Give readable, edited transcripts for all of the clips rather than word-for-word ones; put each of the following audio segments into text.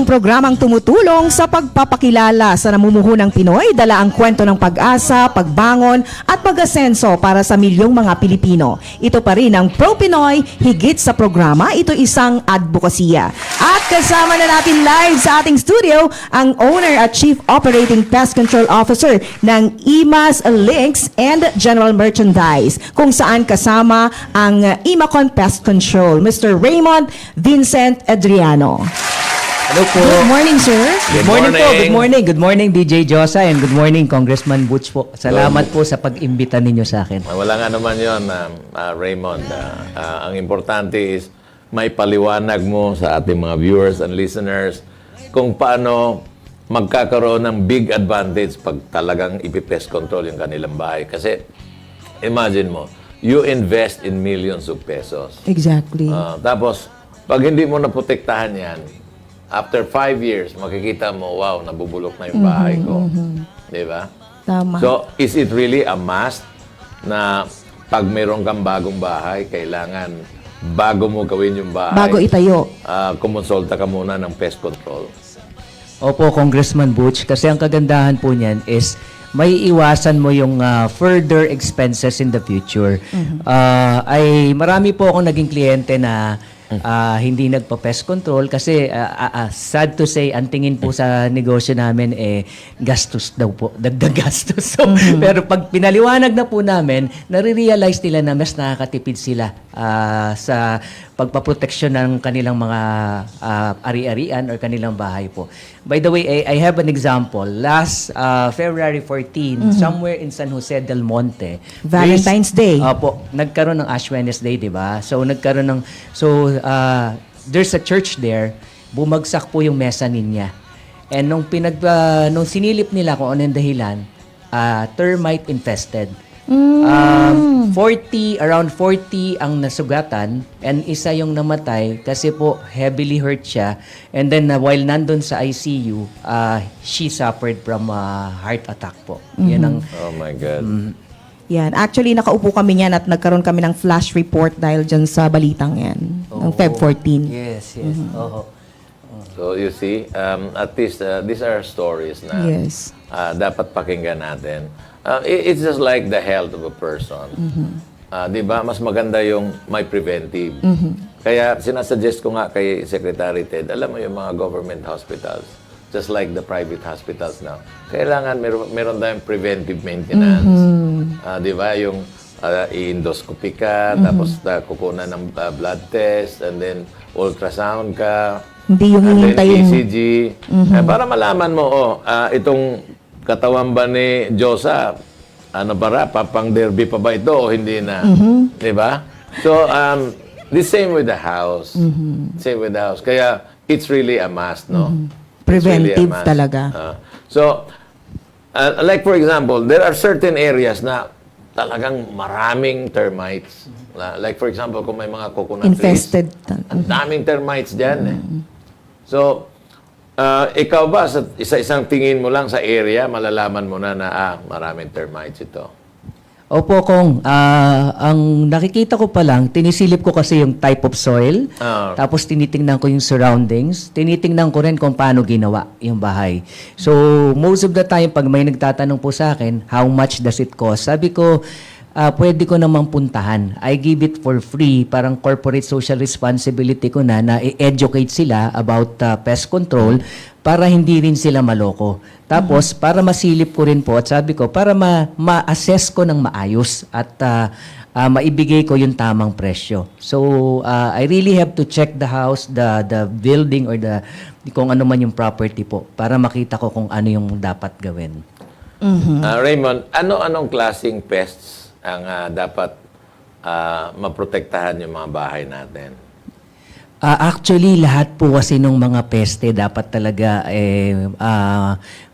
ang programang tumutulong sa pagpapakilala sa namumuhunang Pinoy, dala ang kwento ng pag-asa, pagbangon at pag-asenso para sa milyong mga Pilipino. Ito pa rin ang Pro Pinoy, higit sa programa, ito isang advokasya. At kasama na natin live sa ating studio ang owner at Chief Operating Pest Control Officer ng IMAS Links and General Merchandise, kung saan kasama ang Imacon Pest Control, Mr. Raymond Vincent Adriano. Hello po. Good morning, sir. Good morning po. Good morning. Good morning, DJ Josa, and good morning, Congressman Butch po. Salamat po sa pag-imbita ninyo sa akin. Wala nga naman yun, Raymond. Ang importante is may paliwanag mo sa ating mga viewers and listeners kung paano magkakaroon ng big advantage pag talagang ipipest control yung kanilang bahay. Kasi imagine mo, you invest in millions of pesos. Exactly. Tapos, pag hindi mo naprotektahan yan, after 5 years, makikita mo, wow, nabubulok na yung bahay ko. Di ba? Tama. So, is it really a must na pag mayroon kang bagong bahay, kailangan bago mo gawin yung bahay, Bago itayo. kumonsulta ka muna ng pest control? Opo, Congressman Butch, kasi ang kagandahan po niyan is may iwasan mo yung further expenses in the future. Ay marami po akong naging kliyente na hindi nagpa-pest control kasi sad to say, ang tingin po sa negosyo namin gastos daw po, dagdag gastos. So, pero pag pinaliwanag na po namin, nare-realize nila na mas nakakatipid sila sa pagpaproteksyon ng kanilang mga ari-arian or kanilang bahay po. By the way, I have an example. Last February 14, somewhere in San Jose del Monte, Valentine's Day. Opo, nagkaroon ng Ash Wednesday, di ba? So, there's a church there, bumagsak po yung mezzanine niya. And nung sinilip nila kung ano yung dahilan, termite infested. Around 40 ang nasugatan and isa yung namatay kasi po heavily hurt siya. And then while nandun sa ICU, she suffered from heart attack po. Yan ang Oh my God. Yan. Actually, nakaupo kami niyan at nagkaroon kami ng flash report dahil dyan sa balitang yan. Ng Feb 14. Yes. Oo. So, you see, at least these are stories na Yes. dapat pakinggan natin. It's just like the health of a person. Di ba? Mas maganda yung may preventive. Kaya sinasuggest ko nga kay Secretary Ted, alam mo yung mga government hospitals, just like the private hospitals now, kailangan meron tayong preventive maintenance. Di ba? Yung i-endoscopy ka, tapos kukunan ng blood test, and then ultrasound ka, Hindi yung and then hihintayin. ECG. Para malaman mo, itong katawan ba ni Josa, papang derby pa ba ito o hindi na? Di ba? So, the same with the house. Same with the house. Kaya, it's really a must, no? It's really a Preventive must. talaga. So, like for example, there are certain areas na talagang maraming termites. Like for example, kung may mga coconut Infested. trees, ang daming termites dyan. So, ikaw ba, sa isa-isang tingin mo lang sa area, malalaman mo na maraming termites ito? Opo, Kong. Ang nakikita ko pa lang, tinisilip ko kasi yung type of soil, tapos tinitingnan ko yung surroundings, tinitingnan ko rin kung paano ginawa yung bahay. So, most of the time, pag may nagtatanong po sa akin, how much does it cost? Sabi ko, pwede ko namang puntahan. I give it for free. Parang corporate social responsibility ko na i-educate sila about pest control para hindi rin sila maloko. Tapos, para masilip ko rin po, at sabi ko, para ma-assess ko ng maayos at maibigay ko yung tamang presyo. So, I really have to check the house, the building, or kung ano man yung property po, para makita ko kung ano yung dapat gawin. Raymond, ano-anong klaseng pests ang dapat maprotektahan yung mga bahay natin? Actually, lahat po kasi ng mga peste dapat talaga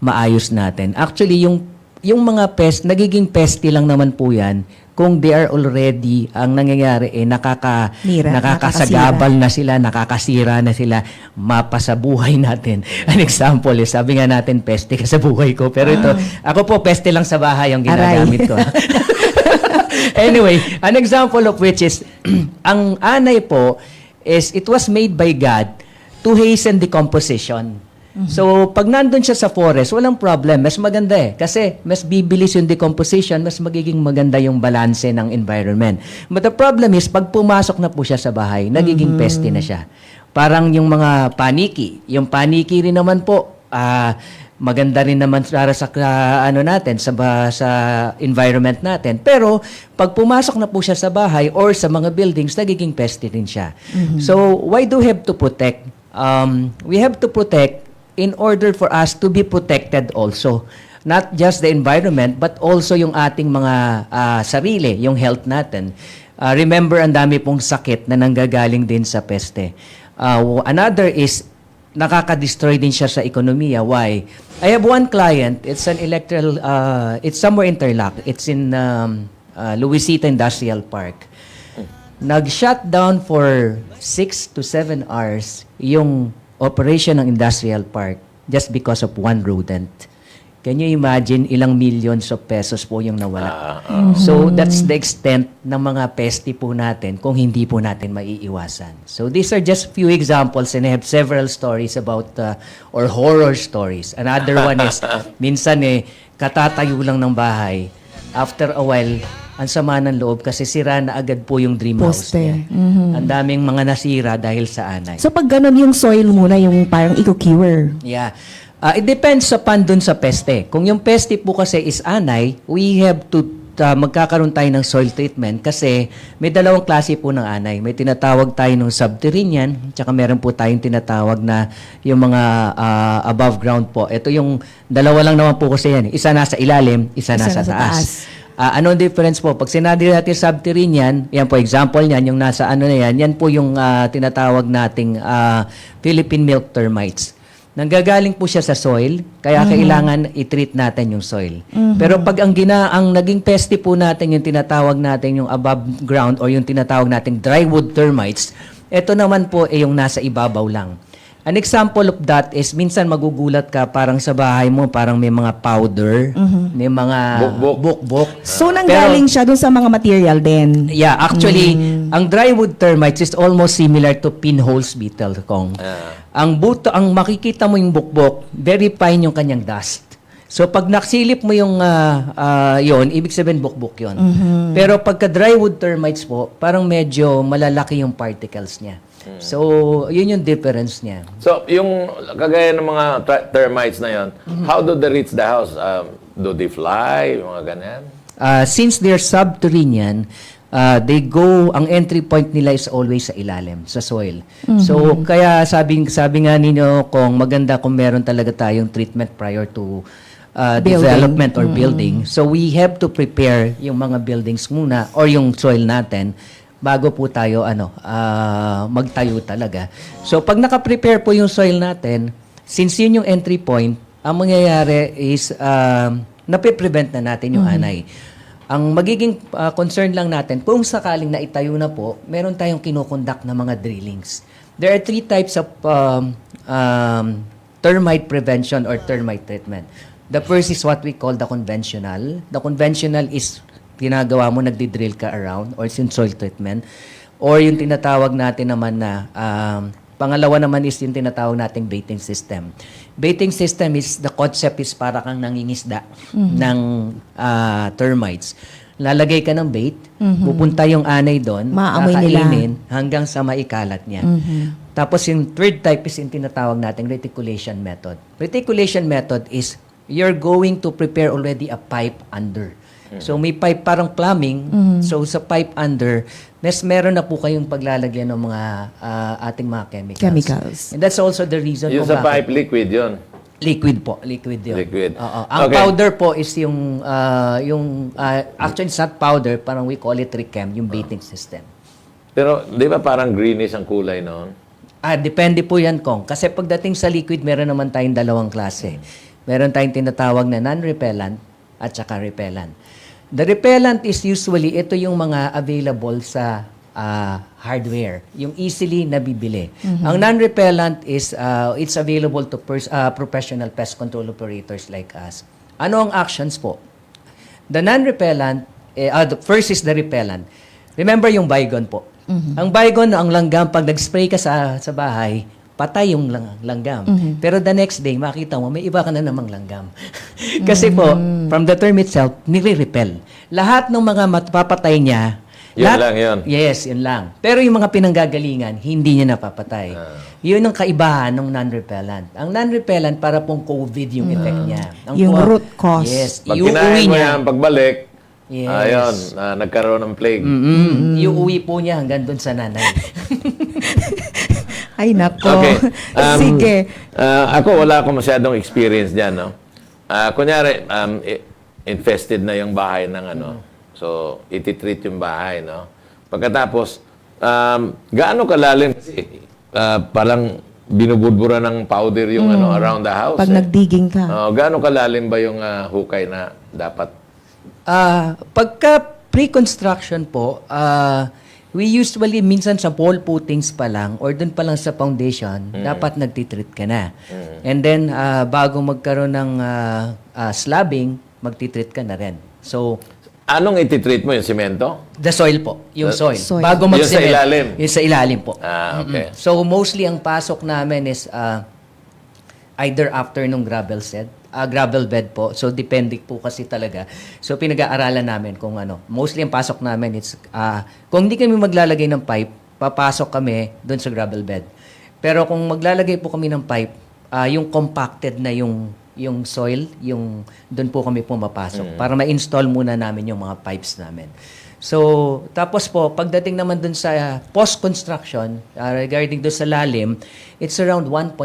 maayos natin. Actually, yung mga pest, nagiging peste lang naman po yan kung they are already, ang nangyayari nakakasagabal na sila, nakakasira na sila, mapa sa buhay natin. An example is, sabi nga natin, peste ka sa buhay ko. Pero ito, ako po, peste lang sa bahay ang ginagamit ko. Anyway, an example of which is, ang anay po is, it was made by God to hasten decomposition. So, pag nandun siya sa forest, walang problem. Mas maganda kasi mas bibilis yung decomposition, mas magiging maganda yung balanse ng environment. But the problem is, pag pumasok na po siya sa bahay, nagiging peste na siya. Parang yung mga paniki. Yung paniki rin naman po, maganda rin naman para sa sa environment natin. Pero pag pumasok na po siya sa bahay or sa mga buildings, nagiging peste rin siya. So why do we have to protect? We have to protect in order for us to be protected also. Not just the environment but also yung ating mga sarili, yung health natin. Remember, ang dami pong sakit na nanggagaling din sa peste. Another is nakaka-destroy din siya sa ekonomiya. Why? I have one client, it's an electrical, it's somewhere in Tarlac. It's in Luisita Industrial Park. Nag-shutdown for 6 to 7 hours yung operation ng industrial park just because of one rodent. Can you imagine ilang millions of pesos po yung nawala? So that's the extent ng mga peste po natin kung hindi po natin maiiwasan. So these are just few examples and I have several stories about or horror stories. Another one is minsan katatayo lang ng bahay. After a while, ang sama ng loob kasi sira na agad po yung dream house Poste. niya. Ang daming mga nasira dahil sa anay. So pag ganun yung soil muna, yung parang i-cure. Yeah. It depends sa dun sa peste. Kung yung peste po kasi is anay, we have to magkakaroon tayo ng soil treatment kasi may dalawang klase po ng anay. May tinatawag tayo ng subterranean, tsaka meron po tayong tinatawag na yung mga above ground po. Ito yung dalawa lang naman po kasi yan. Isa nasa ilalim, isa nasa taas. Anong difference po? Pag sinabi natin subterranean, yan po example niyan, yung nasa yan po yung tinatawag nating Philippine milk termites. Nanggagaling po siya sa soil, kaya kailangan i-treat natin yung soil. Pero pag ang naging peste po natin yung tinatawag natin yung above ground or yung tinatawag nating drywood termites, ito naman po yung nasa ibabaw lang. An example of that is minsan magugulat ka parang sa bahay mo parang may mga powder, may mga bukbok. So nanggaling siya dun sa mga material din. Yeah, actually, ang drywood termites is almost similar to pinholes beetle, Kong. Ang makikita mo yung bukbok, very fine yung kanyang dust. So pag naksilip mo yung yon, ibig sabihin bukbok yon. Pero pagka drywood termites po, parang medyo malalaki yung particles niya. So, yun yung difference niya. So, yung kagaya ng mga termites na yon, how do they reach the house? Do they fly? Yung mga ganyan? Since they're subterranean, ang entry point nila is always sa ilalim, sa soil. So, kaya sabi nga ninyo kung maganda kung meron talaga tayong treatment prior to development or building. So, we have to prepare yung mga buildings muna or yung soil natin bago po tayo magtayo talaga. So pag naka-prepare po yung soil natin, since yun yung entry point, ang mangyayari is nape-prevent na natin yung anay. Ang magiging concern lang natin, kung sakaling naitayo na po, meron tayong kinukonduct na mga drillings. There are 3 types of termite prevention or termite treatment. The first is what we call the conventional. The conventional is ginagawa mo, nagdi-drill ka around or yung soil treatment. Or yung tinatawag natin naman na, pangalawa naman is yung tinatawag nating baiting system. Baiting system is, the concept is para kang nangingisda ng termites. Lalagay ka ng bait, pupunta yung anay doon, Maamoy nila. kakainin hanggang sa maikalat niya. Tapos yung third type is yung tinatawag nating reticulation method. Reticulation method is, you're going to prepare already a pipe under. So may pipe parang plumbing. So sa pipe under, meron na po kayong paglalagyan ng mga ating mga chemicals. And that's also the reason Yung kung sa bakit. pipe liquid yun. Liquid po, liquid yun. Liquid. Oo. Ang Okay. powder po is yung actually it's not powder, parang we call it rechem, yung baiting system. Pero di ba parang greenish ang kulay noon? Depende po yan, Kong. Kasi pagdating sa liquid, meron naman tayong dalawang klase. Meron tayong tinatawag na non-repellent at saka repellent. The repellent is usually, ito yung mga available sa hardware, yung easily nabibili. Ang non-repellent is, it's available to professional pest control operators like us. Ano ang actions po? The non-repellent, the first is the repellent. Remember yung Baygon po. Ang Baygon, ang langgam, pag nag-spray ka sa bahay, patay yung langgam. Pero the next day, makita mo, may iba ka na namang langgam. Kasi po, from the term itself, nire-repel. Lahat ng mga mapapatay niya, Yun lang yun. Yes, yun lang. Pero yung mga pinanggagalingan, hindi niya napapatay. Yun ang kaibahan ng non-repellent. Ang non-repellent, para pong COVID yung effect niya. Yung root cause. Yes. Pag Iuuwi kinain mo niya. yan, pagbalik, Yes. ayun, nagkaroon ng plague. Iuwi po niya hanggang dun sa nanay. Ay, nako. Okay. Sige. Ako, wala akong masyadong experience dyan, no? Kunyari, infested na yung bahay ng ano. So, ititreat yung bahay, no? Pagkatapos, gaano kalalim? Kasi, parang binubudbura ng powder yung ano around the house. Pag nagdigging ka. Gaano kalalim ba yung hukay na dapat? Pagka pre-construction po, we usually, minsan sa wall footings pa lang, or dun pa lang sa foundation, dapat nagtitreat ka na. And then, bago magkaroon ng slabbing, magtitreat ka na rin. So, Anong ititreat mo? Yung simento? the soil po, yung soil. Soil. Bago Yung mag-cement. sa ilalim? Yung sa ilalim po. Okay. So, mostly ang pasok namin is either after nung gravel bed po. So, depende po kasi talaga. So, pinag-aaralan namin kung ano. Mostly ang pasok namin is, kung hindi kami maglalagay ng pipe, papasok kami doon sa gravel bed. Pero kung maglalagay po kami ng pipe, yung compacted na yung soil, yung doon po kami pumapasok para ma-install muna namin yung mga pipes namin. So, tapos po, pagdating naman dun sa post-construction, regarding dun sa lalim, it's around 1.5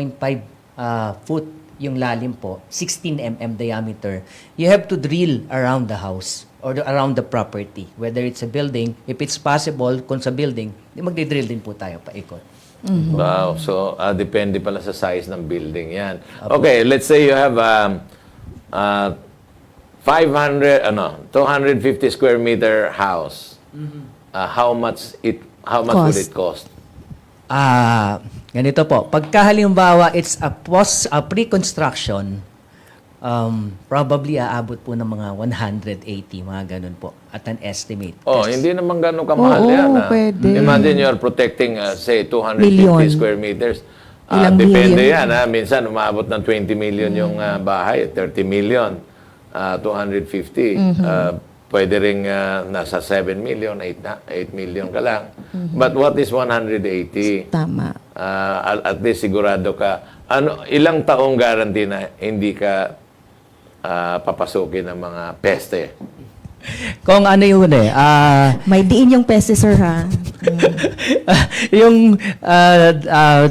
foot yung lalim po, 16 mm diameter. You have to drill around the house or around the property, whether it's a building. If it's possible, kung sa building, magdi-drill din po tayo paikot. Wow. So, depende pala sa size ng building yan. Okay, let's say you have 250 square meter house. How much would it cost? Ganito po. Pagka halimbawa, it's a pre-construction, probably aabot po ng mga 180, mga ganun po, at an estimate. Hindi naman ganun kamahal Oo, yan. pwede. Imagine you're protecting, say, 250 Million. square meters. Ilang Depende million? yan. Minsan, umabot ng 20 million yung bahay, 30 million, 250. Pwede ring nasa 7 million, 8 million ka lang. But what is 180? Tama. At least sigurado ka. Ilang taong guarantee na hindi ka papasukin ng mga peste? Kung ano yun May diin yung peste, sir, ha? yung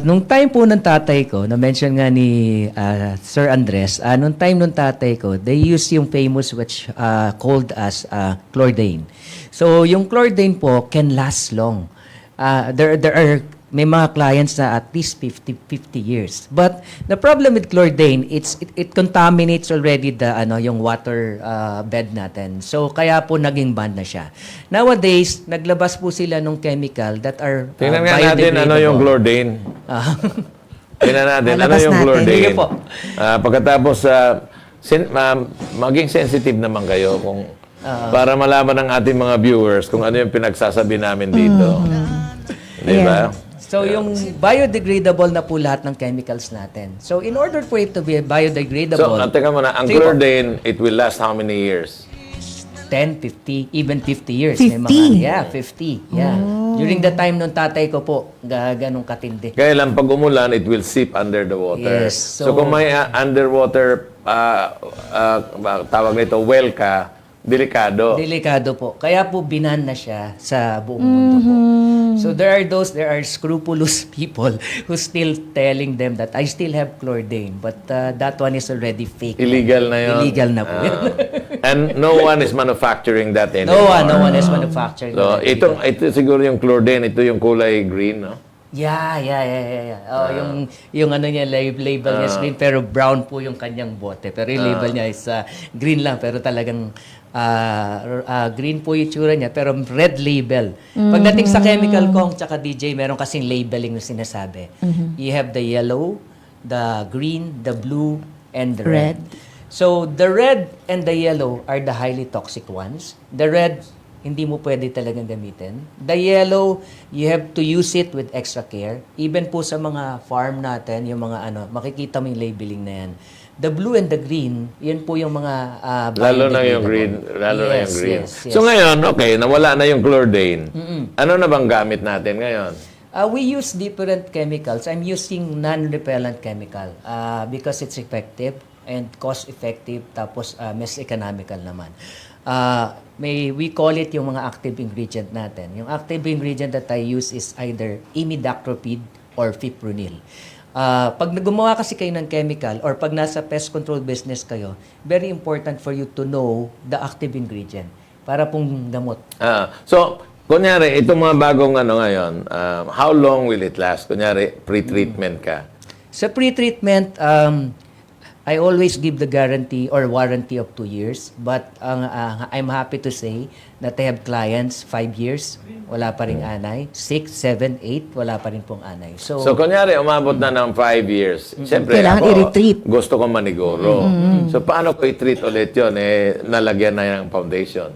nung time po ng tatay ko, na-mention nga ni Sir Andres, nung time ng tatay ko, they use yung famous which called as chlordane. So, yung chlordane po can last long. There are may mga clients na at least 50 years. But the problem with chlordane, it contaminates already yung water bed natin. So kaya po naging ban na siya. Nowadays, naglabas po sila ng chemical that are Tingnan nga natin ano yung chlordane. Tingnan natin ano Lalabas yung natin. chlordane. Sige po. Pagkatapos, maging sensitive naman kayo kung para malaman ng ating mga viewers kung ano yung pinagsasabi namin dito. Di ba? So, yung biodegradable na po lahat ng chemicals natin. So, in order for it to be biodegradable, So, teka muna, ang Sige po. chlordane, it will last how many years? 10, 50, even 50 years. 50? May mga, 50. Yeah. During the time nung tatay ko po, ganong katindi. Kaya lang, pag umulan, it will seep under the water. Yes, So, kung may underwater, tawag nito, well ka, delikado. Delikado po. Kaya po binan na siya sa buong mundo po. So there are scrupulous people who still telling them that I still have chlordane, but that one is already fake. Illegal na yun. Illegal na po. And no one is manufacturing that anymore. No one is manufacturing. So, that. ito siguro yung chlordane, ito yung kulay green, no? Yeah. Oh, yung ano niya, label niya is green, pero brown po yung kanyang bote. Pero yung label niya is green lang, pero talagang green po yung tsura niya, pero red label. Pagdating sa chemical kong tsaka DJ, meron kasing labeling yung sinasabi. You have the yellow, the green, the blue, and the red. Red. So, the red and the yellow are the highly toxic ones. The red hindi mo pwede talagang gamitin. The yellow, you have to use it with extra care. Even po sa mga farm natin, yung mga makikita mo yung labeling na yan. The blue and the green, yan po yung mga Lalo na yung biodegradable. green. Lalo na yung Yes, green. yes, yes. So ngayon, okay, nawala na yung chlordane. Ano na bang gamit natin ngayon? We use different chemicals. I'm using non-repellent chemical because it's effective and cost-effective, tapos mas economical naman. We call it yung mga active ingredient natin. Yung active ingredient that I use is either imidacloprid or fipronil. Pag gumawa kasi kayo ng chemical or pag nasa pest control business kayo, very important for you to know the active ingredient para pong gamot. So, kunyari, itong mga bagong ngayon, how long will it last? Kunyari, pre-treatment ka. Sa pre-treatment, I always give the guarantee or warranty of 2 years. But I'm happy to say that I have clients 5 years, wala pa rin anay. 6, 7, 8, wala pa rin pong anay. So Kunyari, umabot na ng 5 years. Siyempre, Kailangan ako, i-retreat. gusto ko maniguro. So, paano ko i-treat ulit yun? Nalagyan na yung foundation.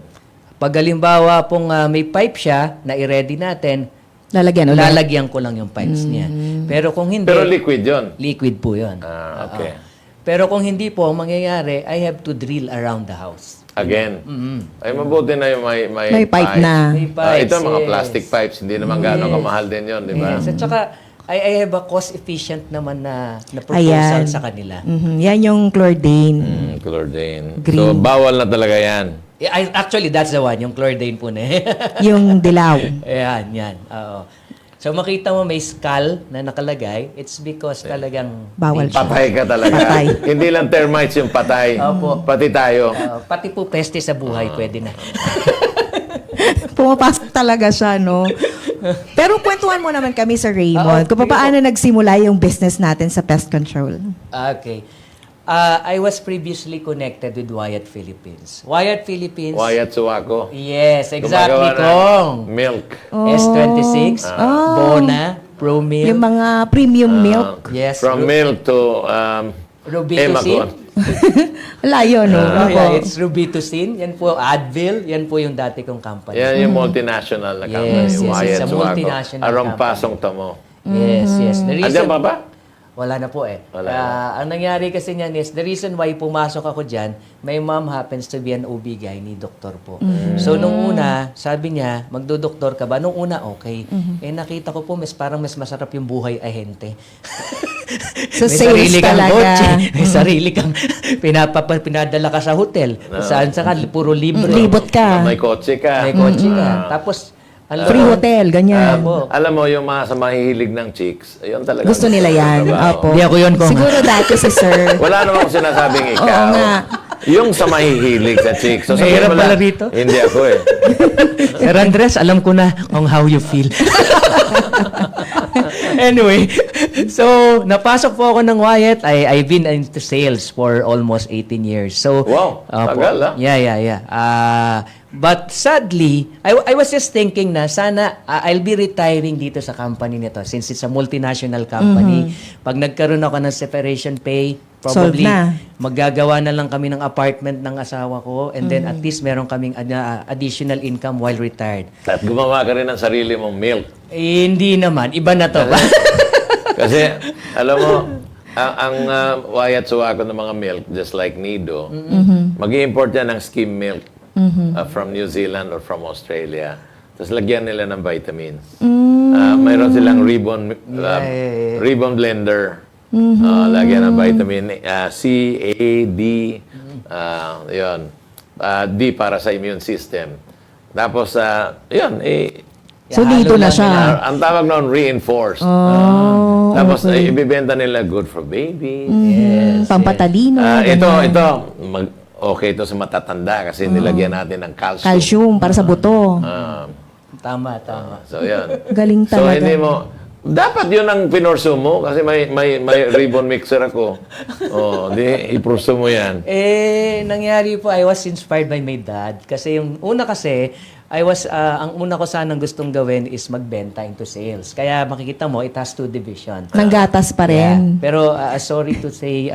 pag halimbawa pong may pipe siya na i-ready natin, Lalagyan ulit. lalagyan ko lang yung pipes niya. Pero kung hindi, Pero liquid yun. liquid po yun. Okay. Pero kung hindi po, ang mangyayari, I have to drill around the house. Again. Ay, mabuti na yung may May pipe pipes. na. May pipes, Ito, mga yes. plastic pipes. Hindi naman gano'ng kamahal din yun, di ba? Yes. At saka, I have a cost-efficient naman na proposal Ayan. sa kanila. Yan yung chlordane. Chlordane. Green. So, bawal na talaga yan. Actually, that's the one, yung chlordane po na. Yung dilaw. Ayan, yan. Oo. So, makita mo may skull na nakalagay, it's because talagang Bawal siya. Patay ka talaga. Patay. Hindi lang termites yung patay. Opo. Pati tayo. pati po peste sa buhay, pwede na. Pumapasok talaga siya, no? Pero kwentuhan mo naman kami sa Raymond. Oo, Kung paano nagsimula yung business natin sa pest control. Okay. I was previously connected with Wyatt Philippines. Wyatt Philippines. Wyatt Suwako. Yes, exactly, Gumagawa ng Kong. milk. S26, Bona, Pro Milk. Yung mga premium milk. Yes. From milk to Robitussin. Emacon. Wala yun, no? Oh, Opo. yeah, it's Robitussin. Yan po, Advil. Yan po yung dati kong company. Yan yung multinational na company. Yes, yes, Wyatt it's a Suwako. multinational Arong company. pasong tamo. Yes, yes. The Andiyan pa ba? Wala na po eh. Wala na. Ang nangyari kasi niyan is, the reason why pumasok ako dyan, my mom happens to be an OB-GYN doktor po. So, nung una, sabi niya, magdodoktor ka ba? Nung una, okay. Nakita ko po, parang mas masarap yung buhay ahente. So, May sales sarili kang talaga. kotse, may sarili kang pinadala ka sa hotel. Saan puro libre. Libot ka. May kotse ka. May kotse ka. Tapos, Free hotel, ganyan. Opo. Alam mo, yung mga sa mahihilig ng chicks, yun talaga. Gusto nila yan. Trabaho. Opo. Hindi ako yun, Kong. Siguro dati si sir. Wala namang sinasabing ikaw. Oo nga. Yung sa mahihilig sa chicks. So, sabihin Mahirap mo pala lang, rito. Hindi ako eh. Sir Andres, alam ko na on how you feel. Anyway, so napasok po ako ng Wyatt. I've been into sales for almost 18 years. So, Wow, tagal, ah. Yeah. But sadly, I was just thinking na sana I'll be retiring dito sa company nito since it's a multinational company. Pag nagkaroon ako ng separation pay, probably Solved na. maggagawa na lang kami ng apartment ng asawa ko and then at least meron kaming additional income while retired. At gumawa ka rin ng sarili mong milk. Hindi naman. Iba na to. Kasi, alam mo, ang Wyatt Suwako ng mga milk, just like Nido, mag-i-import yan ng skim milk from New Zealand or from Australia. Tapos lagyan nila ng vitamins. Mayroon silang ribbon blender. Lagyan ng vitamin C, A, D, yun. D para sa immune system. Tapos, yun, So, dito na siya. ang tawag noon, reinforced. Tapos, ibibenta nila good for babies. Yes. Pampatalino. Okay ito sa matatanda kasi nilagyan natin ng calcium. Calcium para sa buto. Tama. So, yan. Galing So, talaga. hindi mo, dapat yun ang pinurso mo kasi may ribbon mixer ako. Di ipurso mo yan. Nangyari po, I was inspired by my dad. Kasi yung una kasi, ang una ko sanang gustong gawin is magbenta into sales. Kaya makikita mo, it has two divisions. Nang gatas pa Yeah. rin. Pero sorry to say,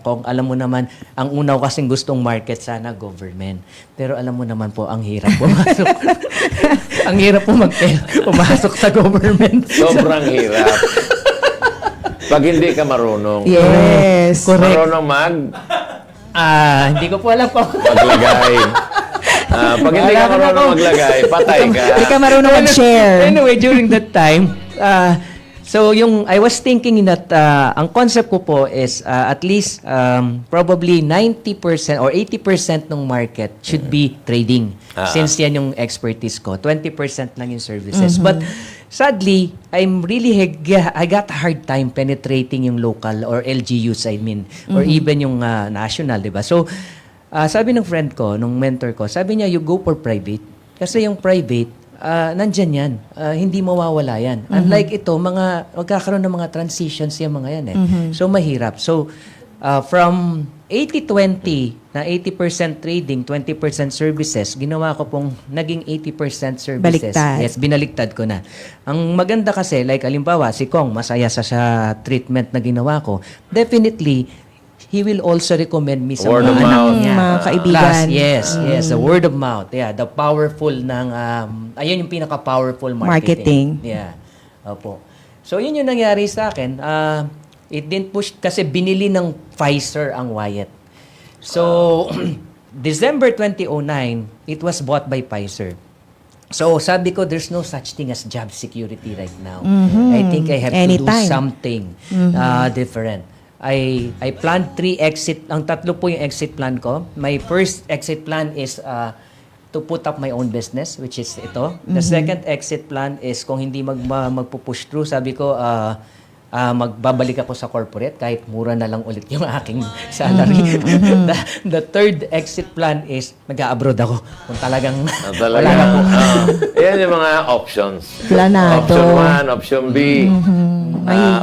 kung alam mo naman, ang una ko kasing gustong market sana government. Pero alam mo naman po, ang hirap pumasok. Ang hirap po pumasok sa government. Sobrang hirap. Pag hindi ka marunong. Yes. Correct. Marunong Hindi ko po alam po. maglagay. Pag hindi ka marunong maglagay, patay ka. Hindi ka marunong mag-share. Anyway, during that time, so I was thinking that ang concept ko po is at least probably 90% or 80% ng market should be trading. Since yan yung expertise ko. 20% lang yung services. But sadly, I got a hard time penetrating yung local or LGUs, I mean, or even yung national, di ba? So, sabi ng friend ko, nung mentor ko, sabi niya, you go for private. Kasi yung private, nandyan yan. Hindi mawawala yan. Unlike ito, magkakaroon ng mga transitions yung mga yan eh. So, mahirap. So, from 80-20 na 80% trading, 20% services, ginawa ko pong naging 80% services. Baliktad. Yes, binaliktad ko na. Ang maganda kasi, like alimbawa, si Kong, masaya sa treatment na ginawa ko, definitely, he will also recommend me sa Word mga of anak mouth. niya. Mga kaibigan. Plus, yes, the word of mouth. Yeah, the powerful ng, ayun yung pinaka-powerful marketing. Yeah, opo. So, yun yung nangyari sa akin. It didn't push, kasi binili ng Pfizer ang Wyatt. So, December 2009, it was bought by Pfizer. So, sabi ko, there's no such thing as job security right now. I think I have to do Anytime. something different. I planned 3 exit. Ang tatlo po yung exit plan ko. My first exit plan is to put up my own business, which is ito. The second exit plan is kung hindi magpupush through, sabi ko, magbabalik ako sa corporate kahit mura na lang ulit yung aking salary. The third exit plan is mag-a-abroad ako. Kung talagang wala na po. Yan yung mga options. Planado. Option 1, option B,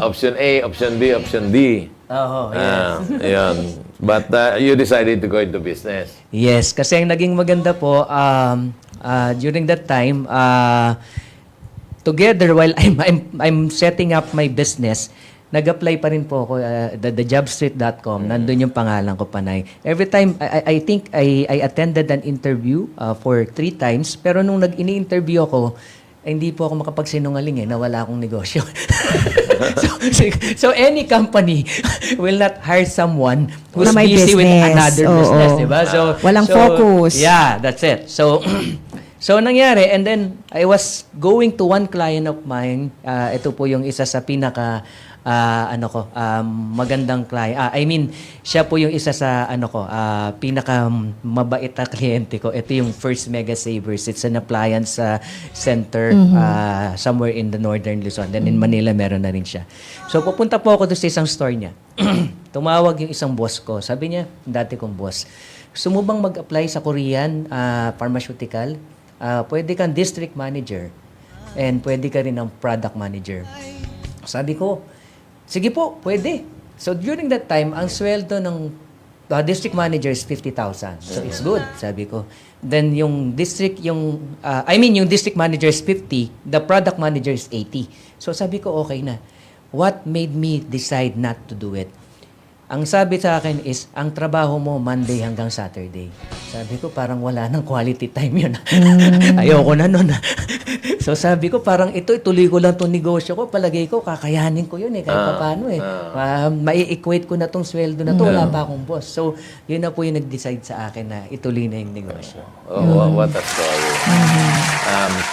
option A, option B, option D. Oo, yes. Yun. But you decided to go into business. Yes, kasi ang naging maganda po, during that time, together while I'm setting up my business, nag-apply pa rin po ako, the jobstreet.com, nandun yung pangalan ko, Panay. Every time, I think I attended an interview for 3 times, pero nung ini-interview ako, hindi po ako makapagsinungaling na wala akong negosyo. so any company will not hire someone who's Na may busy with business. another Oo. business, diba? So, Walang focus. Yeah, that's it. So, so nangyari, and then I was going to one client of mine. Ito po yung isa sa pinaka magandang client. I mean, siya po yung isa sa pinaka mabait na kliyente ko. Ito yung First Mega Savers. It's an appliance center somewhere in the northern Luzon. Then in Manila meron na rin siya. So pupunta po ako doon sa isang store niya. Tumawag yung isang boss ko. Sabi niya, dati kong boss, gusto mo bang mag-apply sa Korean pharmaceutical? Pwede kang district manager and pwede ka rin ng product manager. Sabi ko, sige po, pwede. So during that time, ang sweldo ng district manager is 50,000. So it's good, sabi ko. Then yung district manager is 50, the product manager is 80. So sabi ko, okay na. What made me decide not to do it? Ang sabi sa akin is, ang trabaho mo Monday hanggang Saturday. Sabi ko, parang wala nang quality time yun. Ayoko na nun. So sabi ko, parang ituloy ko lang itong negosyo ko. Palagay ko, kakayanin ko yun kahit paano mai-equate ko na itong sweldo na to. Wala pa akong boss. So, yun na po yung nag-decide sa akin na ituloy na yung negosyo. What a story.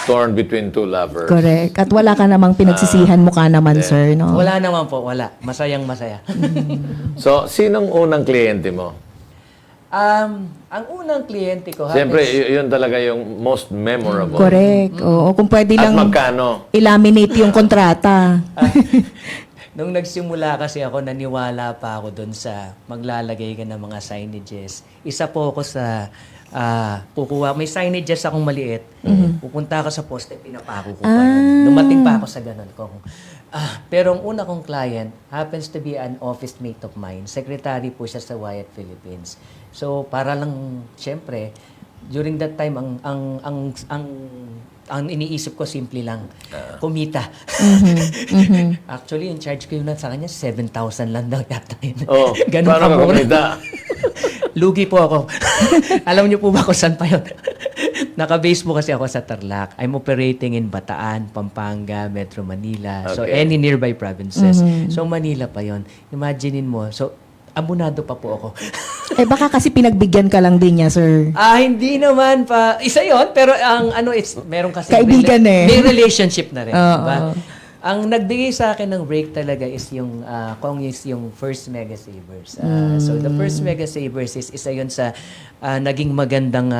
Torn between two lovers. Correct. At wala ka namang pinagsisihan mo ka naman, sir, no? Wala naman po, wala. Masayang masaya. So, sinong unang kliyente mo? Ang unang kliyente ko, Siyempre, yun talaga yung most memorable. Correct. Oo, kung pwede At lang magkano? i-laminate yung kontrata. Nung nagsimula kasi ako, naniwala pa ako doon sa maglalagay ka ng mga signages. Isa po ako sa may signages akong maliit. Pupunta ako sa poste, pinapako ko pa yun. Dumating pa ako sa ganun. Pero ang una kong client happens to be an office mate of mine. Secretary po siya sa Wyatt Philippines. So, para lang, syempre, during that time ang iniisip ko simple lang, kumita. Actually, yung charge ko yun lang sa kanya, 7,000 lang daw yata yun. Oh, Ganun paano ka kamura. kumita? Lugi po ako. Alam niyo po ba kung saan pa yun? Naka-base po kasi ako sa Tarlac. I'm operating in Bataan, Pampanga, Metro Manila. So, Okay. any nearby provinces. So, Manila pa yon. Imaginein mo. So, abunado pa po ako. Eh baka kasi pinagbigyan ka lang din niya, sir. Hindi naman pa. Isa yon pero ang meron kasi Kaibigan eh. may relationship na rin. Oo. Diba? Ang nagbigay sa akin ng break talaga is yung yung first Mega Savers. So the first Mega Savers is isa yon sa naging magandang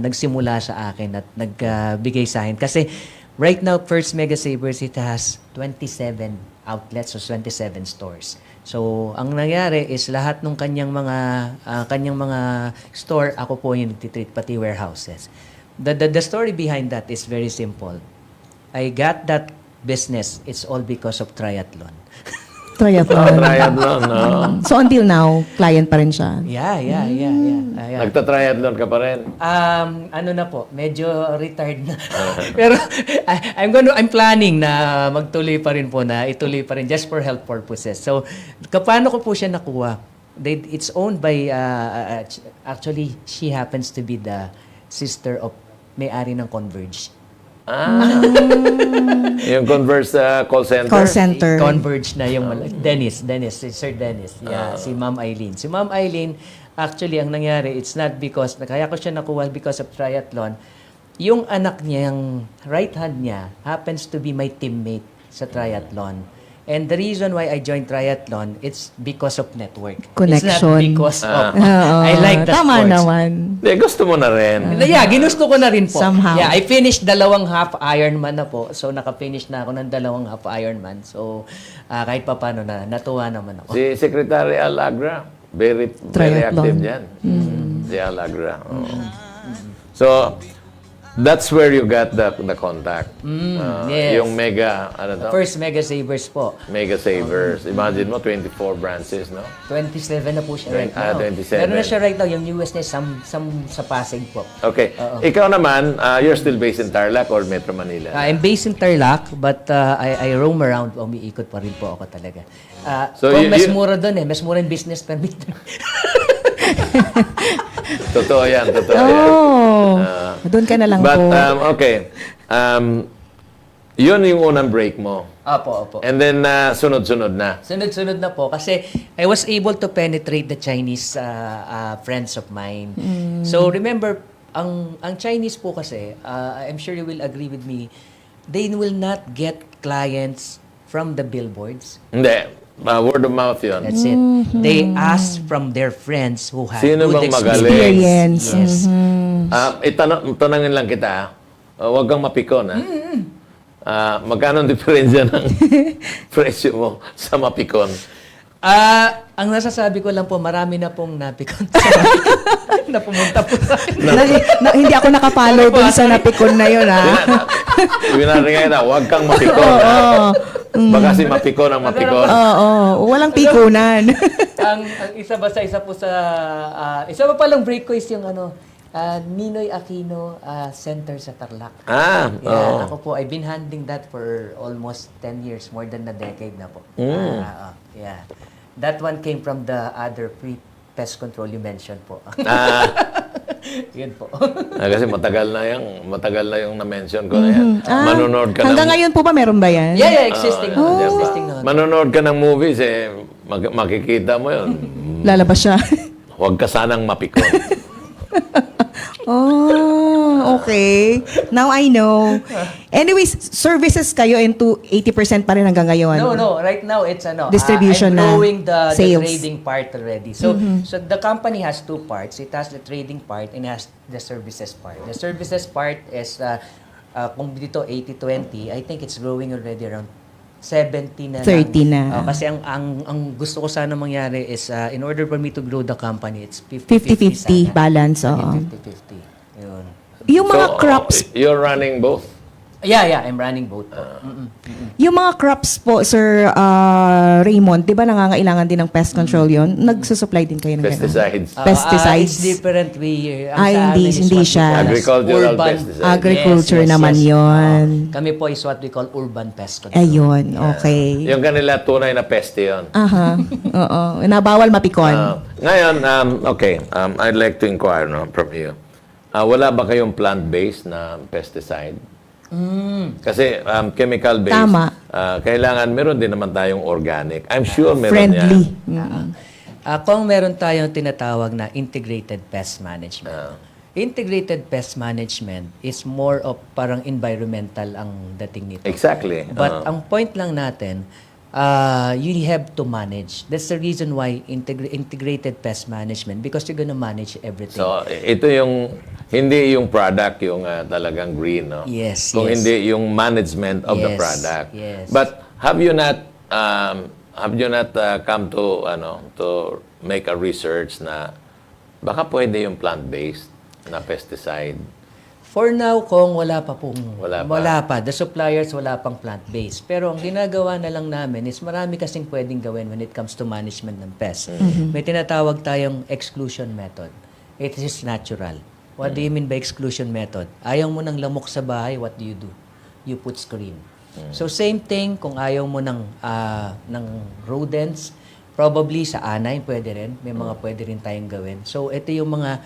nagsimula sa akin at nagbigay sa akin. Kasi right now, first Mega Savers, it has 27 outlets or 27 stores. So, ang nangyari is lahat ng kanyang mga store, ako po yung nagtitreat, pati warehouses. The story behind that is very simple. I got that business, it's all because of triathlon. Triathlon. Triathlon, no? So until now, client pa rin siya. Yeah. Nagta-triathlon ka pa rin? Ano na po, medyo retired na. Pero I'm planning na magtuloy pa rin po, na ituloy pa rin just for health purposes. So, paano ko po siya nakuha? It's owned by, actually, she happens to be the sister of may-ari ng Converge. Yung Converse call center? Call center. Converge na yung Dennis, si Sir Dennis. Yeah, si Ma'am Eileen. Si Ma'am Eileen, actually, ang nangyari, it's not because, kaya ko siya nakuha because of triathlon. Yung anak niya, yung right hand niya, happens to be my teammate sa triathlon. And the reason why I joined triathlon, it's because of network. Connection. It's not because of, Oo. I like that Tama sports. naman. Hindi, gusto mo na rin. Yeah, ginusto ko na rin po. Somehow. Yeah, I finished 2 half Ironman na po. So, naka-finish na ako ng 2 half Ironman. So, kahit pa paano natuwa naman ako. Si Secretary Alagra, very Triathlon. active dyan. Si Alagra. Oo. So, that's where you got the contact. Yes. Yung mega, ano to? First Mega Savers po. Mega Savers. Imagine mo, 24 branches, no? 27 na po siya right now. 27. Meron na siya right now. Yung US na sa Pasig po. Okay. Ikaw naman, you're still based in Tarlac or Metro Manila? I'm based in Tarlac, but I roam around. Umiikot pa rin po ako talaga. So, Mas mura doon eh. Mas mura yung business permit. Totoo yan, totoo yan. Oh. Doon ka na lang But, po. okay. Yun yung unang break mo. Opo. And then, sunod-sunod na. Sunod-sunod na po kasi I was able to penetrate the Chinese friends of mine. So remember, ang Chinese po kasi, I'm sure you will agree with me, they will not get clients from the billboards. Hindi. Word of mouth yun. That's it. They ask from their friends who have Sino good bang magaling? Experience. Yes. Tanangin lang kita. Huwag kang mapikon, ha? Magkano ang diferensya ng presyo mo sa mapikon? Ang nasasabi ko lang po, marami na pong napikon. na pumunta po sa akin. Hindi ako nakapollow dun sa napikon na yun, ha? Winaringay na, huwag kang mapikon, ha? Baka si mapikon ang mapikon. Oo. Walang pikunan. ang isa pa palang break ko is yung Ninoy Aquino Center sa Tarlac. Yeah, ako po, I've been handling that for almost 10 years, more than a decade na po. Yeah. That one came from the other pre-pest control you mentioned po. Yun po. Kasi matagal na yung na-mention ko na yan. Manonood ka Hanggang ng, ngayon po ba meron ba yan? Yeah, existing na. Existing na. manonood ka ng movies, makikita mo yun. Lalabas siya. Huwag ka sanang mapikon. Oh, okay. Now I know. Anyways, services kayo into 80% pa rin hanggang ngayon. No. Right now, it's Distribution I'm na. growing the Sales. trading part already. So the company has 2 parts. It has the trading part and it has the services part. The services part is, kung dito 80-20, I think it's growing already around 70 na 30 na. Kasi ang gusto ko sana mangyari is, in order for me to grow the company, it's 50-50 50-50 sana. balance, oo. 50-50. Yun. Yung mga crops, You're running both? Yeah, I'm running both po. Yung mga crops po, Sir Raymond, di ba nangangailangan din ng pest control yon? Nagsusupply din kayo ng ganun? Pesticides. Pesticides. It's different. hindi siya. Agricultural urban. pesticides. Agriculture naman yon. Kami po is what we call urban pest control. Ayun, okay. Yung kanila tunay na peste yun. Aha, oo. Nabawal mapikon. Ngayon, okay, I'd like to inquire from you. Wala ba kayong plant-based na pesticide? Kasi chemical-based, Tama. kailangan meron din naman tayong organic. I'm sure meron Friendly. yan. Kung meron tayong tinatawag na integrated pest management. Integrated pest management is more of parang environmental ang dating nito. Exactly. But ang point lang natin, you have to manage. That's the reason why integrated pest management, because you're gonna manage everything. So, ito yung, hindi yung product, yung talagang green, no? Yes, Kung yes. hindi yung management of the Yes, product. yes. But have you not come to make a research na baka pwede yung plant-based na pesticide? For now, kung wala pa pong, Wala pa. The suppliers wala pang plant-based. Pero ang ginagawa na lang namin is marami kasing pwedeng gawin when it comes to management ng pest. May tinatawag tayong exclusion method. It is natural. What do you mean by exclusion method? Ayaw mo ng lamok sa bahay, what do? You put screen. So same thing, kung ayaw mo ng rodents, probably sa anay pwede rin. May mga pwede rin tayong gawin. So ito yung mga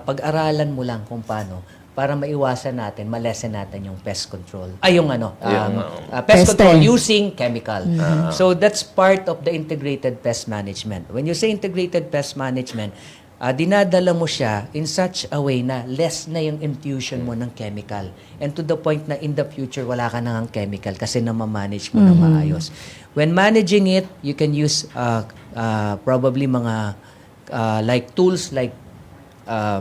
pag-aralan mo lang kung paano para maiwasan natin, malesen natin yung pest control. Ay, yung pest control Pesting. using chemical. So that's part of the integrated pest management. When you say integrated pest management, dinadala mo siya in such a way na less na yung infusion mo ng chemical. And to the point na in the future, wala ka nang chemical kasi na-manage mo na maayos. When managing it, you can use probably mga like tools like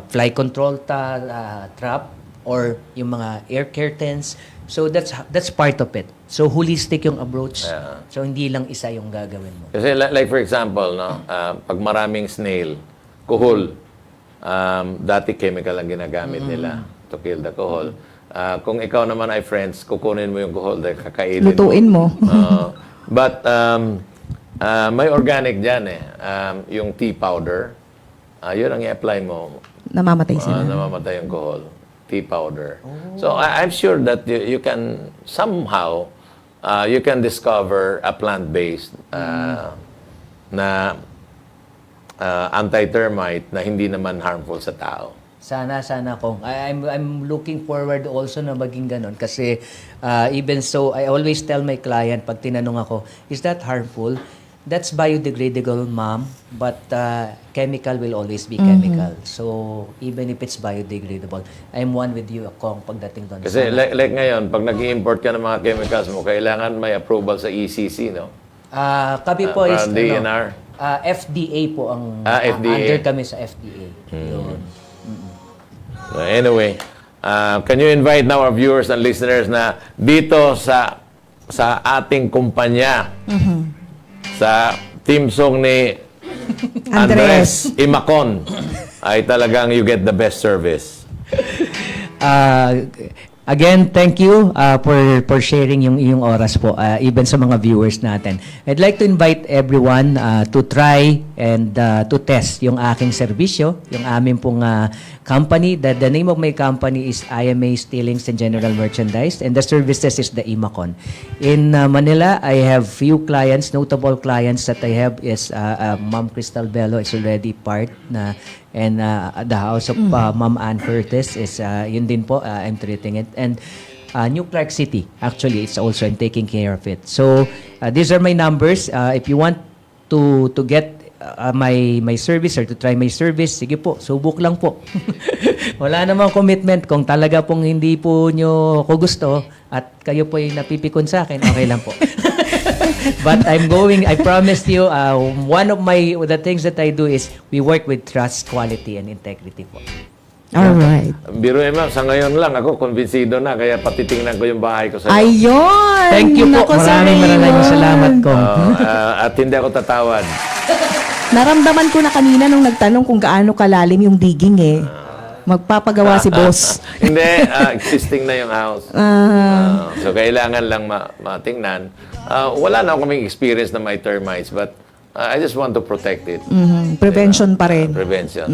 fly control trap or yung mga air curtains. So that's part of it. So holistic yung approach. Yeah. So hindi lang isa yung gagawin mo. Kasi like for example, no, pag maraming snail, kuhol, dati chemical ang ginagamit nila to kill the kuhol. Kung ikaw naman ay friends, kukunin mo yung kuhol dahil kakainin Lutuin mo. But may organic dyan eh. Yung tea powder, yun ang i-apply mo. Namamatay sila. Namamatay yung kuhol. Tea powder. So I'm sure that you can somehow you can discover a plant-based na anti-termite na hindi naman harmful sa tao. Sana kung I'm looking forward also na maging ganon kasi even so I always tell my client pag tinanong ako, is that harmful? That's biodegradable, ma'am, but chemical will always be chemical. So even if it's biodegradable, I'm one with you kung pagdating doon. Kasi like ngayon, pag nag-import ka ng mga chemicals mo, kailangan may approval sa ECC, no? Kami po is DNR. FDA po ang FDA. under kami sa FDA. Yun. So anyway, can you invite now our viewers and listeners na dito sa ating kumpanya, sa team song ni Andres Imacon, ay talagang you get the best service. Again, thank you for sharing yung iyong oras po, even sa mga viewers natin. I'd like to invite everyone to try and to test yung aking serbisyo, yung amin pong company. The name of my company is IMA Steelings and General Merchandise, and the services is the Imacon. In Manila, I have few clients, notable clients that I have is Ma'am Crystal Bello is already part na, and the house of Ma'am Ann Curtis is yun din po, I'm treating it. And New Clark City, actually, it's also I'm taking care of it. So these are my numbers. If you want to get my service or to try my service, sige po, subok lang po. Wala namang commitment. Kung talaga pong hindi po nyo ko gusto at kayo po yung napipikon sa akin, okay lang po. But I promised you, one of the things that I do is we work with trust, quality, and integrity po. Alright. Biro ma'am, sa ngayon lang ako kumbinsido na kaya patitingnan ko yung bahay ko sa Ayun! Thank you po. Naku, Sir Maraming Raymond. salamat ko. at hindi ako tatawad. Naramdaman ko na kanina nung nagtanong kung gaano kalalim yung digging eh. Magpapagawa si boss. Hindi, existing na yung house. So, kailangan lang matingnan. Wala na kaming experience na may termites, but I just want to protect it. Prevention pa rin. Prevention.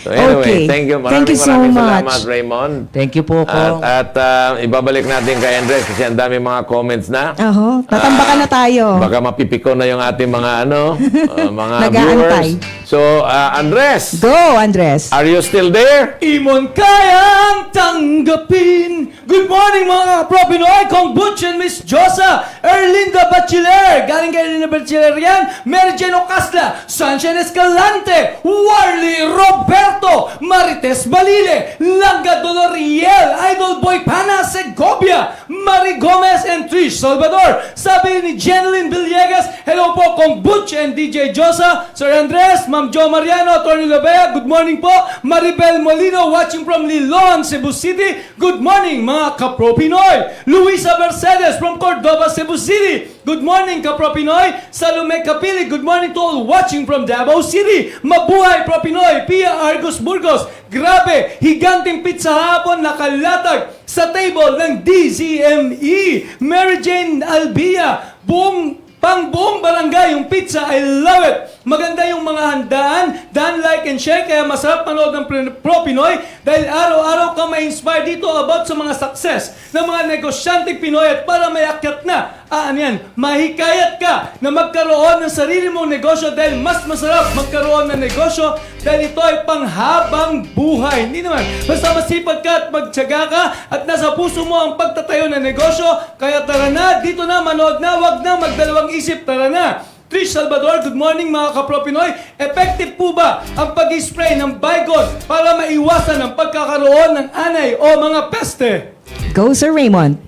So anyway, Okay. thank you. Thank you so Maraming much. salamat, Raymond. Thank you po, Kong. At ibabalik natin kay Andres kasi ang dami mga comments na. Tatambakan na tayo. Baka mapipiko na yung ating mga mga Nag-aantay. viewers. So, Andres, Go, Andres. are you still there? Imon kayang tanggapin. Good morning mga Propinoy, Kong Butch and Miss Josa, Erlinda Bachiller, galing kay Erlinda Bachiller yan, Mary Jane Ocasla, Sunshine Escalante, Warley Roberto, Marites Balile, Langga Doloriel, Idol Boy Pana Segovia, Mari Gomez and Trish Salvador. Sabi ni Jeneline Villegas, hello po Kong Butch and DJ Josa, Sir Andres, Ma'am Jo Mariano, Atty. Labea, good morning po. Maribel Molino watching from Liloan, Cebu City, good morning mga Kapro-Pinoy. Luisa Mercedes from Cordova, Cebu City, good morning Kapro-Pinoy. Salome Kapili, good morning to all watching from Davao City. Mabuhay Pro-Pinoy. Pia Argos Burgos, grabe, higanting pizza hapon nakalatag sa table ng DZME. Mary Jane Albia, buong barangay yung pizza, I love it. Maganda yung mga handaan, dan like and share, kaya masarap manood ng Pro-Pinoy dahil araw-araw ka ma-inspire dito about sa mga success ng mga negosyanteng Pinoy at para may akyat na, mahikayat ka na magkaroon ng sarili mong negosyo dahil mas masarap magkaroon ng negosyo dahil ito ay panghabang buhay. Hindi naman, basta masipag ka at magtyaga ka at nasa puso mo ang pagtatayo ng negosyo, kaya tara na, dito na, manood na, wag na magdalawang isip, tara na. Trish Salvador, good morning mga Kapro-Pinoy. Effective po ba ang pag-spray ng Baygon para maiwasan ang pagkakaroon ng anay o mga peste? Go, Sir Raymond.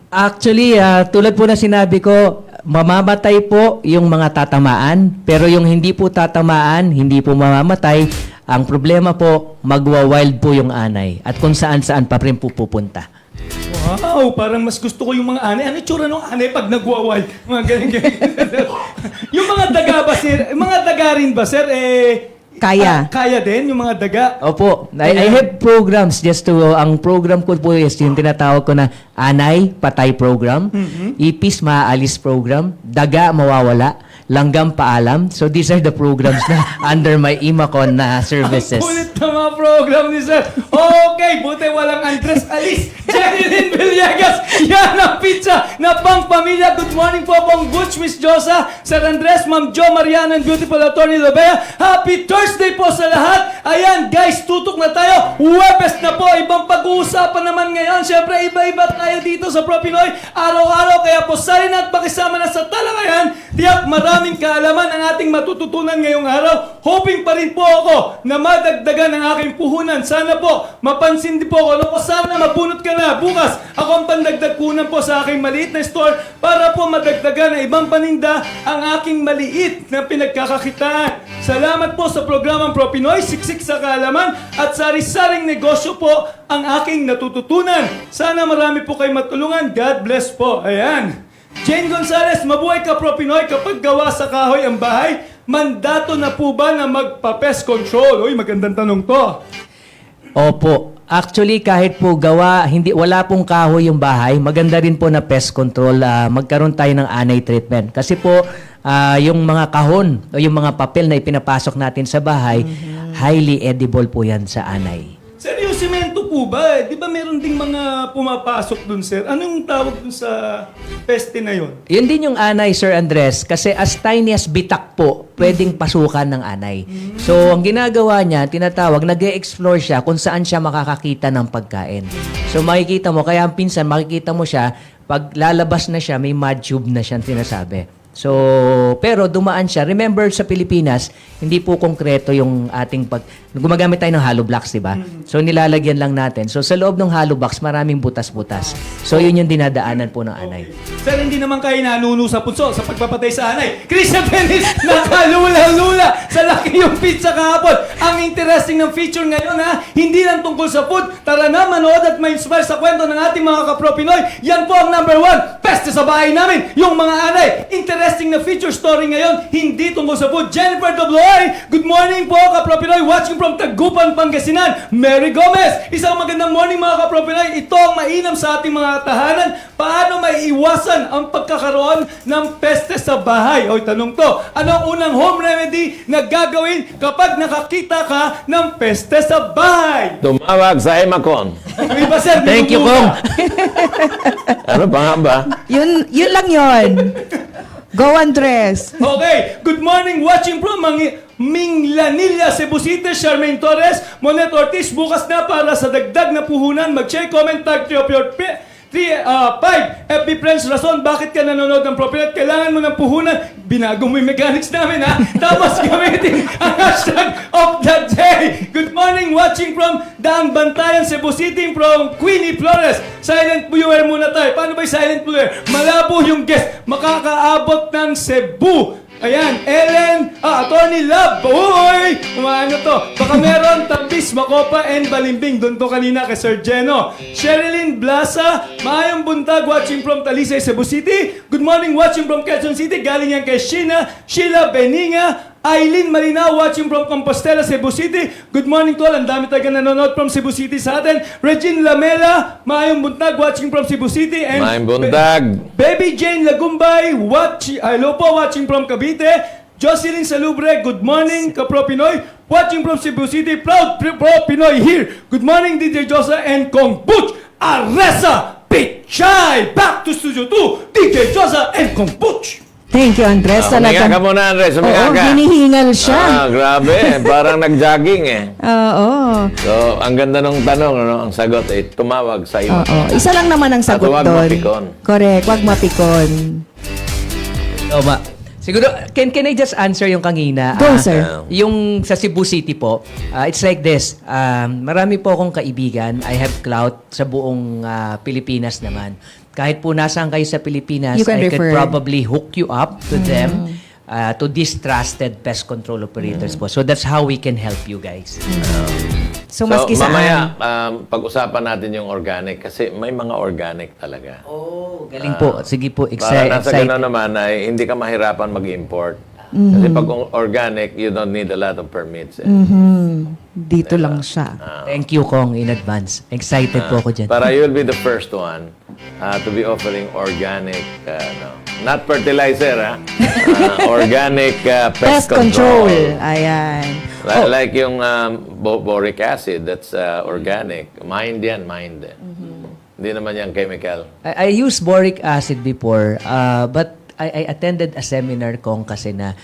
Actually, tulad po na sinabi ko, mamamatay po yung mga tatamaan, pero yung hindi po tatamaan, hindi po mamamatay. Ang problema po, magwa-wild po yung anay at kung saan-saan pa rin po pupunta. Wow, parang mas gusto ko yung mga anay. Ano itsura ng anay pag nagwawal? Mga ganyan. Yung mga daga ba, sir? Mga daga rin ba, sir? Kaya. Kaya din, yung mga daga. Opo, I have programs just to, ang program ko po is yung tinatawag ko na anay, patay program, ipis, maaalis program, daga, mawawala, langgam, paalam. So these are the programs na under my Imacon na services. Kulit na mga program ni sir. Okay, buti walang Andres Alis. Jeneline Villegas, yan ang pizza na pang pamilya. Good morning po, Kong Butch, Miss Josa, Sir Andres, Ma'am Jo Mariano, and beautiful Atty. Labea. Happy Thursday po sa lahat. Ayan, guys, tutok na tayo. Webes na po. Ibang pag-uusapan naman ngayon. Siyempre, iba-iba tayo dito sa Pro-Pinoy. Araw-araw, kaya po salin at pakisama na sa talakayan. Tiyak maraming kaalaman ang ating matututunan ngayong araw. Hoping pa rin po ako na madagdagan ang aking puhunan. Sana po, mapansin din po ako. Loko, sana mabunot ka na. Bukas, ako ang pandagdag puhunan po sa aking maliit na store para po madagdagan ng ibang paninda ang aking maliit na pinagkakakitaan. Salamat po sa programang Pro-Pinoy, siksik sa kaalaman at sari-saring negosyo po ang aking natututunan. Sana marami po kayo matulungan. God bless po. Ayan. Jane Gonzalez, mabuhay ka Pro-Pinoy kapag gawa sa kahoy ang bahay. Mandato na po ba na magpa-pest control? Uy, magandang tanong to. Opo. Actually, kahit po wala pong kahoy yung bahay, maganda rin po na pest control, magkaroon tayo ng anay treatment. Kasi po, yung mga kahon o yung mga papel na ipinapasok natin sa bahay, highly edible po yan sa anay. Sir, yung semento po ba? Di ba meron ding mga pumapasok dun, sir? Anong tawag dun sa peste na yun? Yun din yung anay, Sir Andres, kasi as tiny as bitak po, pwedeng pasukan ng anay. So, ang ginagawa niya, tinatawag, nag-e-explore siya kung saan siya makakakita ng pagkain. So, makikita mo, kaya pinsan, makikita mo siya, pag lalabas na siya, may mud tube na siyang sinasabi. So, pero dumaan siya. Remember, sa Pilipinas, hindi po konkreto yung ating gumagamit tayo ng hollow blocks, di ba? So, nilalagyan lang natin. So, sa loob ng hollow box, maraming butas-butas. So, yun yung dinadaanan po ng anay. Sir, hindi naman kayo nanuno sa punso sa pagpapatay sa anay. Christian Dennis, nakalula-lula sa laki yung pizza kahapon. Ang interesting ng feature ngayon, hindi lang tungkol sa food. Tara na, manood at ma-inspire sa kwento ng ating mga Kapro-Pinoy. Yan po ang number 1, peste sa bahay namin, yung mga anay. Interesting interesting na feature story ngayon, hindi tungkol sa food. Jennifer WI, good morning po, Kapro-Pinoy, watching from Tagupan, Pangasinan. Mary Gomez, isang magandang morning mga Kapro-Pinoy. Ito ang mainam sa ating mga tahanan. Paano maiiwasan ang pagkakaroon ng peste sa bahay? O tanong to, ano ang unang home remedy na gagawin kapag nakakita ka ng peste sa bahay? Tumawag sa Emacon. Iba, sir, Thank you, minuto Kong. na. Ano pa nga ba? Yun lang yon. Go, Andres. Okay, good morning, watching from Minglanilla, Cebu City, Charmaine Torres, Monet Ortiz, bukas na para sa dagdag na puhunan, mag-share, comment, tag 3 of your 5 FB friends, rason bakit ka nanonood ng Propinet, kailangan mo ng puhunan, binago mo yung mechanics namin ha, tapos gamitin ang hashtag of the day. Good morning, watching from Daang Bantayan, Cebu City, from Queenie Flores. Silent viewer muna tayo. Paano ba yung silent viewer? Malabo yung guest, makakaabot ng Cebu. Ayan, Ellen, Attorney Love. Uy! Umaano to? Baka meron Tampis, Macopa, and Balimbing. Doon to kanina kay Sir Geno. Sherilyn Blasa, maayong buntag, watching from Talisay, Cebu City. Good morning, watching from Quezon City. Galing yan kay Sheila Beninga. Eileen Malinaw, watching from Compostela, Cebu City. Good morning to all. Ang dami tayo nanonood from Cebu City sa atin. Regine Lamela, maayong buntag, watching from Cebu City. And Maayong buntag. Baby Jane Lagumbay, hello po, watching from Cavite. Jocelyn Salubre, good morning, Kapro Pinoy. Watching from Cebu City, proud Pro Pinoy here. Good morning, DJ Josa and Kong Butch Aresa Pichay. Back to Studio 2, DJ Josa and Kong Butch. Thank you, Andres. Huminga ka muna, Andres. Oo, Huminga ka. hinihingal siya. Grabe. Parang nag-jogging eh. Oo. So, ang ganda ng tanong, ano? Ang sagot ay tumawag sa iyo. Oo. Isa lang naman ang sagot At huwag doon. mapikon. Correct, wag mapikon. Tama. Siguro, can I just answer yung kanina? Go, sir. Yung sa Cebu City po, it's like this. Marami po akong kaibigan. I have clout sa buong Pilipinas naman. Kahit po nasaan kayo sa Pilipinas, You can I could refer. probably hook you up to them, to these trusted pest control operators po. So that's how we can help you guys. So, maski saan. mamaya, pag-usapan natin yung organic kasi may mga organic talaga. Oh, galing po. Sige po, Para nasa excited. gano'n naman ay hindi ka mahirapan mag-import. Kasi pag organic, you don't need a lot of permits. Eh. Dito lang siya. Thank you, Kong, in advance. Excited po ako dyan. Para you'll be the first one to be offering organic, not fertilizer, organic Pest pest control. Ayan. Like yung boric acid, that's organic. Mind yan, mind. Hindi naman yan chemical. I used boric acid before, but I attended a seminar, Kong, kasi na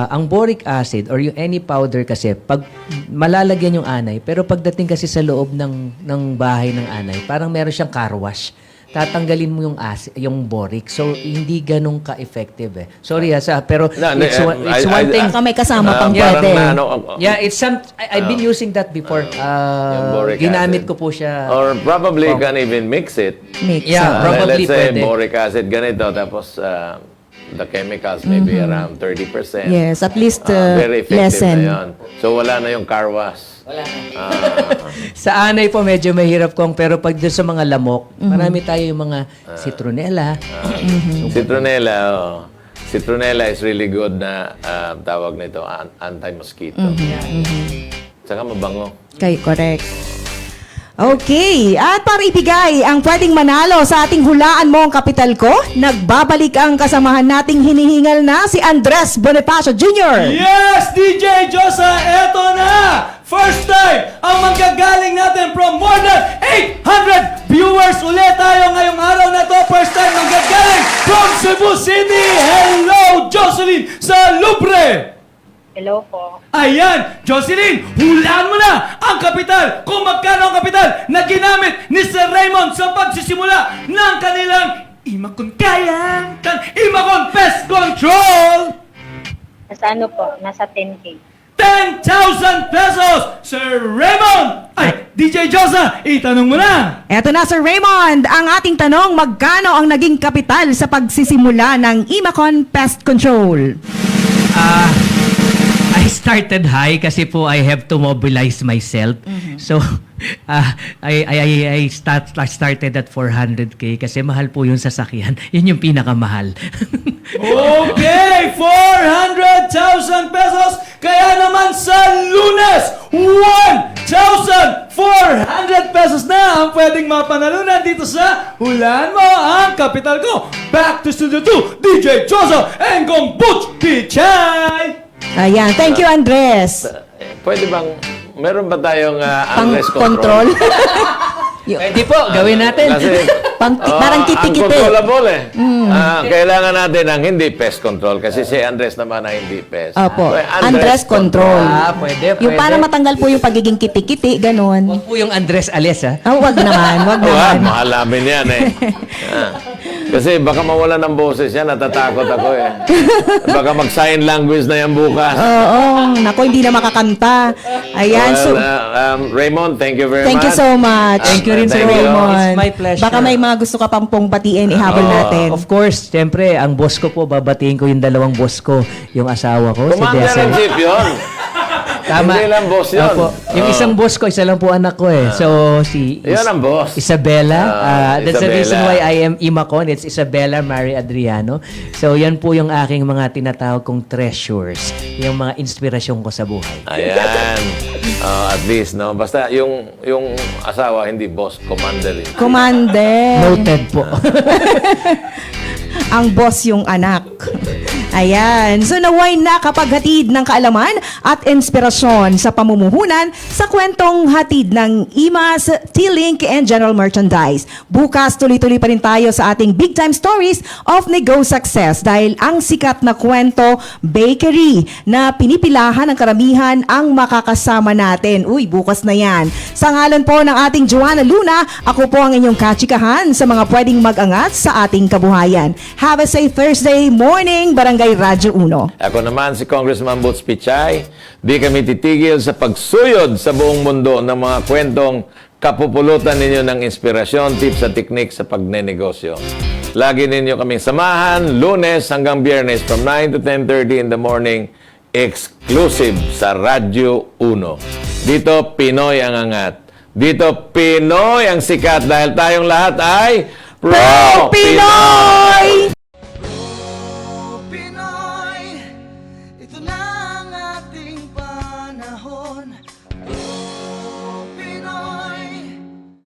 ang boric acid or yung any powder kasi, pag malalagyan yung anay, pero pagdating kasi sa loob ng bahay ng anay, parang meron siyang car wash. Tatanggalin mo yung acid, yung boric. So, hindi ganun ka-effective eh. Sorry pero it's one thing. Baka may kasama pang parang pwede. Yeah, it's I've been using that before. yung boric Ginamit acid. ko po siya. Or probably you can even mix it. Mix. Yeah, probably Let's say pwede. boric acid, ganito, tapos the chemicals maybe around 30%. Yes, at least Very effective lessen. na yun. So, wala na yung car wash. Sa anay po medyo mahirap, Kong, pero pag doon sa mga lamok, marami tayo yung mga citronella. Citronella, Citronella is really good na tawag nito, anti-mosquito. Saka mabango. Okay, correct. Okay, at para ibigay ang pwedeng manalo sa ating hulaan mo ang kapital ko, nagbabalik ang kasamahan nating hinihingal na si Andres Bonifacio Jr. Yes, DJ Josa, eto na! First time ang manggagaling natin from more than 800 viewers ulit tayo ngayong araw na to. First time manggagaling from Cebu City. Hello, Jocelyn Salubre! Hello po. Ayan, Jocelyn, hulaan mo na ang kapital. Kung magkano ang kapital na ginamit ni Sir Raymond sa pagsisimula ng kanilang Imacon Pest Control. Nasa ano po? Nasa 10K. 10,000 pesos! Sir Raymond! Ay, DJ Josa, itanong mo na! Eto na, Sir Raymond, ang ating tanong, magkano ang naging kapital sa pagsisimula ng Imacon Pest Control? I started high kasi po I have to mobilize myself. So, I started at 400K kasi mahal po yung sasakyan. Yun yung pinakamahal. Okay, 400,000 pesos. Kaya naman sa Lunes, 1,400 pesos na ang pwedeng mapanalunan dito sa Hulaan Mo ang Kapital Ko. Back to Studio 2, DJ Josa and Kong Butch Pichay. Ayan, thank you Andres. Pwede bang, meron ba tayong unrest Control. Pwede po, gawin natin. Kasi, Parang kiti-kiti. uncontrollable eh. Kailangan natin ng hindi pest control kasi si Andres naman ay hindi pest. Opo, So, Andres Control. Pwede. Yung para matanggal po yung pagiging kiti-kiti, ganun. Huwag po yung Andres Alias, ha? Oh, wag naman, wag naman. Mahal namin yan eh. Kasi baka mawala ng boses yan, natatakot ako eh. Baka mag-sign language na yan bukas. Oo, nako, hindi na makakanta. Ayan, so, Raymond, thank you very much. thank you so much. Thank you rin, Sir Thank you. Raymond. It's my pleasure. Baka may mga gusto ka pang pong batiin, ihabol natin. Of course, siyempre, ang boss ko po, babatiin ko yung dalawang boss ko, yung asawa ko, si Commander in Desiree. chief yun. Tama. Hindi lang boss yun. Opo. Yung isang boss ko, isa lang po anak ko eh. So, si Yan ang boss. Isabella. That's the Isabella. reason why I am Imacon. It's Isabella Mary Adriano. So, yan po yung aking mga tinatawag kong treasures. Yung mga inspirasyon ko sa buhay. Ayan. At least, no? Basta yung asawa, hindi boss, commander. Commander. Noted po. Ang boss yung anak. Ayan. So naway na kapag hatid ng kaalaman at inspirasyon sa pamumuhunan sa kwentong hatid ng IMAS, T-Link, and General Merchandise. Bukas tuloy-tuloy pa rin tayo sa ating big time stories of Nego Success dahil ang sikat na kwento, bakery, na pinipilahan ng karamihan ang makakasama natin. Uy, bukas na yan. Sa ngalan po ng ating Joanna Luna, ako po ang inyong kachikahan sa mga pwedeng mag-angat sa ating kabuhayan. Have a safe Thursday morning, Barangay Radyo 1. Ako naman si Congressman Butch Pichay. Di kami titigil sa pagsuyod sa buong mundo ng mga kwentong kapupulutan ninyo ng inspirasyon, tips at teknik sa pagnenegosyo. Lagi ninyo kaming samahan, Lunes hanggang Biyernes from 9 to 10:30 in the morning, exclusive sa Radyo 1. Dito, Pinoy ang angat. Dito, Pinoy ang sikat dahil tayong lahat ay Pro Pinoy!